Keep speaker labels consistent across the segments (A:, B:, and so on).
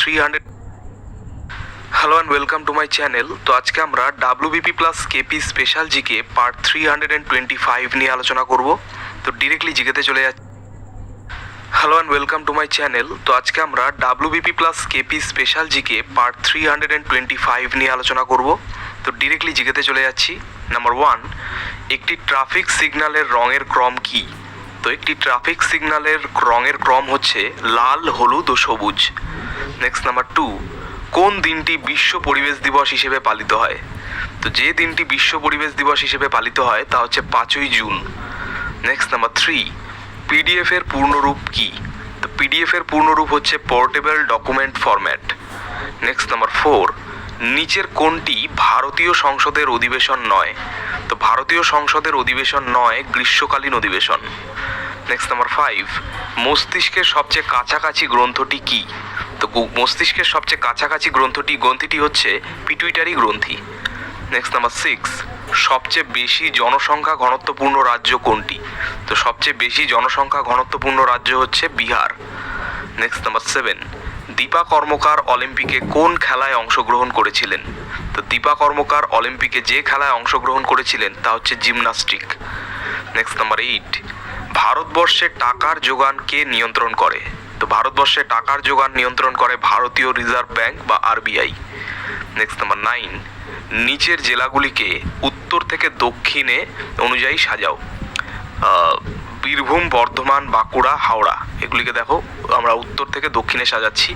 A: 300। Hello and welcome to my channel. তো আজকে আমরা WBP plus KP special GK part 325 নিয়ে আলোচনা করব। তো ডিরেক্টলি জিকেতে চলে যাচ্ছি। Hello and welcome to my channel. তো আজকে আমরা WBP plus KP special GK part 325 নিয়ে আলোচনা করব। তো ডিরেক্টলি জিকেতে চলে যাচ্ছি। নাম্বার 1, একটি ট্রাফিক সিগন্যালের রঙের ক্রম কী? তো একটি ট্রাফিক সিগন্যালের রঙের ক্রম হচ্ছে লাল, হলুদ ও সবুজ। নেক্সট নাম্বার 2, কোন দিনটি বিশ্ব পরিবেশ দিবস হিসেবে পালিত হয়? তো যে দিনটি বিশ্ব পরিবেশ দিবস হিসেবে পালিত হয় তা হচ্ছে 5ই জুন। নেক্সট নাম্বার 3, পিডিএফ এর পূর্ণরূপ কি? তো পিডিএফ এর পূর্ণরূপ হচ্ছে portable document format. Next number 4, নিচের কোনটি ভারতীয় সংসদের অধিবেশন নয়? তো ভারতীয় সংসদের অধিবেশন নয় গ্রীষ্মকালীন অধিবেশন। নেক্সট নাম্বার 5, মস্তিষ্কের সবচেয়ে কাছাকাছি গ্রন্থটি কি? তো মস্তিষ্কের সবচেয়ে কাছাকাছি গ্রন্থিটি হচ্ছে পিটুইটারি গ্রন্থি। নেক্সট নাম্বার 6, সবচেয়ে বেশি জনসংখ্যা ঘনত্বপূর্ণ রাজ্য কোনটি? তো সবচেয়ে বেশি জনসংখ্যা ঘনত্বপূর্ণ রাজ্য হচ্ছে বিহার। নেক্সট নাম্বার 7, দীপা কর্মকার অলিম্পিকে কোন খেলায় অংশগ্রহণ করেছিলেন? তো দীপা কর্মকার অলিম্পিকে যে খেলায় অংশগ্রহণ করেছিলেন তা হচ্ছে জিমন্যাস্টিক। নেক্সট নাম্বার 8, ভারতবর্ষে টাকার যোগান কে নিয়ন্ত্রণ করে? তো ভারতবর্ষে টাকার যোগান নিয়ন্ত্রণ করে ভারতীয় রিজার্ভ ব্যাংক বা আরবিআই। নেক্সট নাম্বার 9, নিচের জেলাগুলিকে উত্তর থেকে দক্ষিণে অনুযায়ী সাজাও। বীরভূম, বর্ধমান, বাঁকুড়া, হাওড়া, এগুলিকে দেখো আমরা উত্তর থেকে দক্ষিণে সাজাচ্ছি।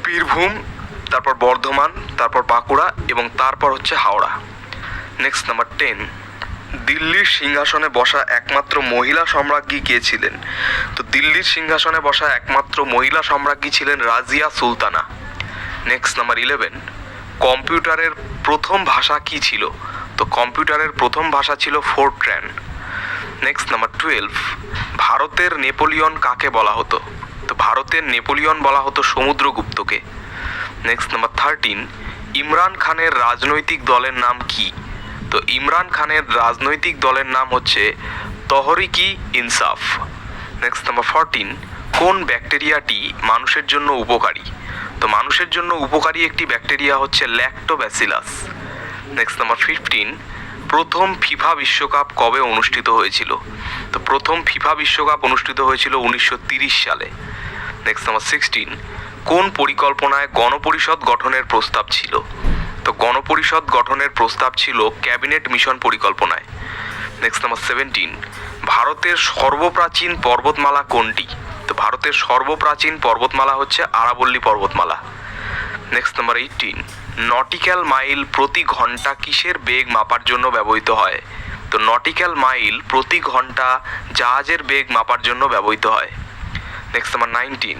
A: বীরভূম, তারপর বর্ধমান, তারপর বাঁকুড়া এবং তারপর হচ্ছে হাওড়া। নেক্সট নাম্বার 10, দিল্লির সিংহাসনে বসা একমাত্র মহিলা সম্রাজ্ঞী কে ছিলেন? তো দিল্লির সিংহাসনে বসা একমাত্র মহিলা সম্রাজ্ঞী ছিলেন রাজিয়া সুলতানা। নেক্সট নাম্বার 11, কম্পিউটারের প্রথম ভাষা কি ছিল? তো কম্পিউটারের প্রথম ভাষা ছিল ফোরট্রান। নেক্সট নাম্বার 12, ভারতের নেপোলিয়ন কাকে বলা হতো? তো ভারতের নেপোলিয়ন বলা হতো সমুদ্রগুপ্তকে। নেক্সট নাম্বার 13, ইমরান খানের রাজনৈতিক দলের নাম কি? তো ইমরান খানের রাজনৈতিক দলের নাম হচ্ছে তহরিকি ইনসাফ। নেক্সট নাম্বার 14, কোন ব্যাকটেরিয়াটি মানুষের জন্য উপকারী? তো মানুষের জন্য উপকারী একটি ব্যাকটেরিয়া হচ্ছে ল্যাক্টোব্যাসিলাস। নেক্সট নাম্বার 15, প্রথম ফিফা বিশ্বকাপ কবে অনুষ্ঠিত হয়েছিল? তো প্রথম ফিফা বিশ্বকাপ অনুষ্ঠিত হয়েছিল 1930 সালে। নেক্সট নাম্বার 16, কোন পরিকল্পনায় গণপরিষদ গঠনের প্রস্তাব ছিল? তো গণপরিষদ গঠনের প্রস্তাব ছিল ক্যাবিনেট মিশন পরিকল্পনায়। নেক্সট নাম্বার 17, ভারতের সর্বপ্রাচীন পর্বতমালা কোনটি? তো ভারতের সর্বপ্রাচীন পর্বতমালা হচ্ছে আরাবল্লী পর্বতমালা। নেক্সট নাম্বার 18, নটিক্যাল মাইল প্রতি ঘন্টা কিসের বেগ মাপার জন্য ব্যবহৃত হয়? তো নটিক্যাল মাইল প্রতি ঘন্টা জাহাজের বেগ মাপার জন্য ব্যবহৃত হয়। নেক্সট নাম্বার 19,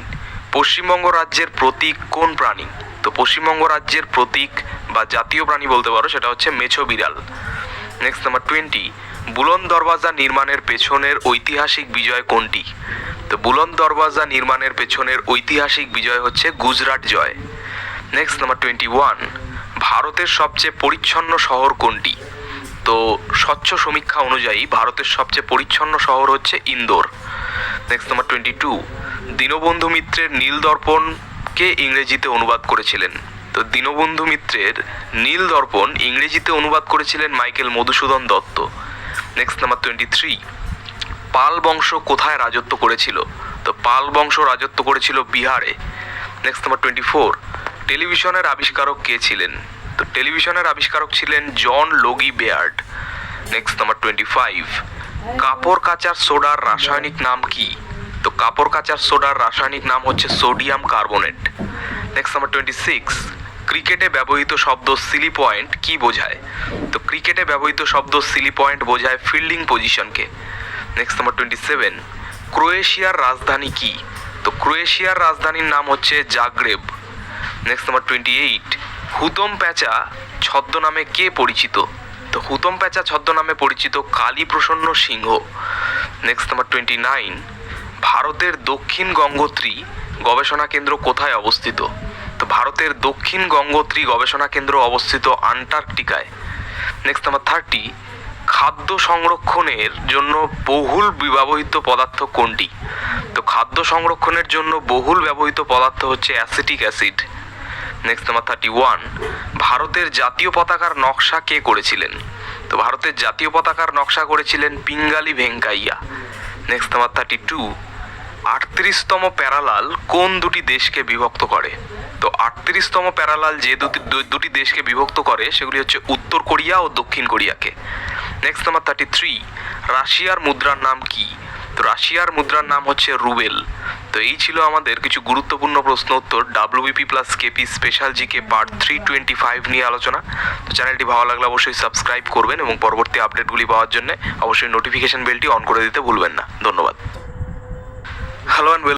A: পশ্চিমবঙ্গ রাজ্যের প্রতীক কোন প্রাণী? তো পশ্চিমবঙ্গ রাজ্যের প্রতীক বা জাতীয় প্রাণী বলতে পারো সেটা হচ্ছে মেছো বিড়াল। নেক্সট নাম্বার 20, বুলন্দ দরওয়াজা নির্মাণের পেছনের ঐতিহাসিক বিজয় কোনটি? তো বুলন্দ দরওয়াজা নির্মাণের পেছনের ঐতিহাসিক বিজয় হচ্ছে গুজরাট জয়। নেক্সট নাম্বার 21, ভারতের সবচেয়ে পরিচ্ছন্ন শহর কোনটি? তো স্বচ্ছ সমীক্ষা অনুযায়ী ভারতের সবচেয়ে পরিচ্ছন্ন শহর হচ্ছে ইন্দোর। নেক্সট নাম্বার 22, দীনবন্ধু মিত্রের নীল দর্পণ কে ইংরেজিতে অনুবাদ করেছিলেন? তো দীনবন্ধু মিত্রের নীল দর্পণ ইংরেজিতে অনুবাদ করেছিলেন Michael Madhusudan Dutta. Next number 23, পাল বংশ কোথায় রাজত্ব করেছিল? তো পাল বংশ রাজত্ব করেছিল বিহারে। নেক্সট নাম্বার 24, টেলিভিশনের আবিষ্কারক কে ছিলেন? তো টেলিভিশনের আবিষ্কারক ছিলেন জন লগি বেয়ার্ড। নেক্সট নাম্বার 25, কাপড় কাচার সোডার রাসায়নিক নাম কি? তো কাপড় কাচার সোডার রাসায়নিক নাম হচ্ছে সোডিয়াম কার্বনেট। নেক্সট নাম্বার 26, ক্রিকেটে ব্যবহৃত শব্দ সিলি পয়েন্ট কি বোঝায়? তো ক্রিকেটে ব্যবহৃত শব্দ সিলি পয়েন্ট বোঝায় ফিল্ডিং পজিশনকে। নেক্সট নাম্বার 27, ক্রোয়েশিয়ার রাজধানী কি? তো ক্রোয়েশিয়ার রাজধানীর নাম হচ্ছে জাগ্রেব। নেক্সট নাম্বার 28, হুতম প্যাঁচা ছদ্মনামে কে পরিচিত? তো হুতম প্যাঁচা ছদ্মনামে পরিচিত কালী প্রসন্ন সিংহ। নেক্সট নাম্বার 29, ভারতের দক্ষিণ গঙ্গোত্রী গবেষণা কেন্দ্র কোথায় অবস্থিত? তো ভারতের দক্ষিণ গঙ্গোত্রী গবেষণা কেন্দ্র অবস্থিত আন্টার্কটিকায়। নেক্সট নাম্বার 30, খাদ্য সংরক্ষণের জন্য বহুল ব্যবহৃত পদার্থ কোনটি? তো খাদ্য সংরক্ষণের জন্য বহুল ব্যবহৃত পদার্থ হচ্ছে অ্যাসিটিক অ্যাসিড। নেক্সট নাম্বার 31, ভারতের জাতীয় পতাকার নকশা কে করেছিলেন? তো ভারতের জাতীয় পতাকার নকশা করেছিলেন পিঙ্গালি ভেঙ্কাইয়া। নেক্সট নাম্বার 32, 38তম প্যারালাল কোন দুটি দেশকে বিভক্ত করে? তো 38তম প্যারালাল যে দুটি দেশকে বিভক্ত করে সেগুলি হচ্ছে উত্তর কোরিয়া ও দক্ষিণ কোরিয়াকে। নেক্সট নাম্বার 33, রাশিয়ার মুদ্রার নাম কি? তো রাশিয়ার মুদ্রার নাম হচ্ছে রুবেল। তো এই ছিল আমাদের কিছু গুরুত্বপূর্ণ প্রশ্ন উত্তর WBP plus KP special GK part 325 নিয়ে আলোচনা। তো চ্যানেলটি ভালো লাগলে অবশ্যই সাবস্ক্রাইব করবেন এবং পরবর্তী আপডেটগুলি পাওয়ার জন্য অবশ্যই নোটিফিকেশন বেলটি অন করে দিতে ভুলবেন না। ধন্যবাদ। Hello and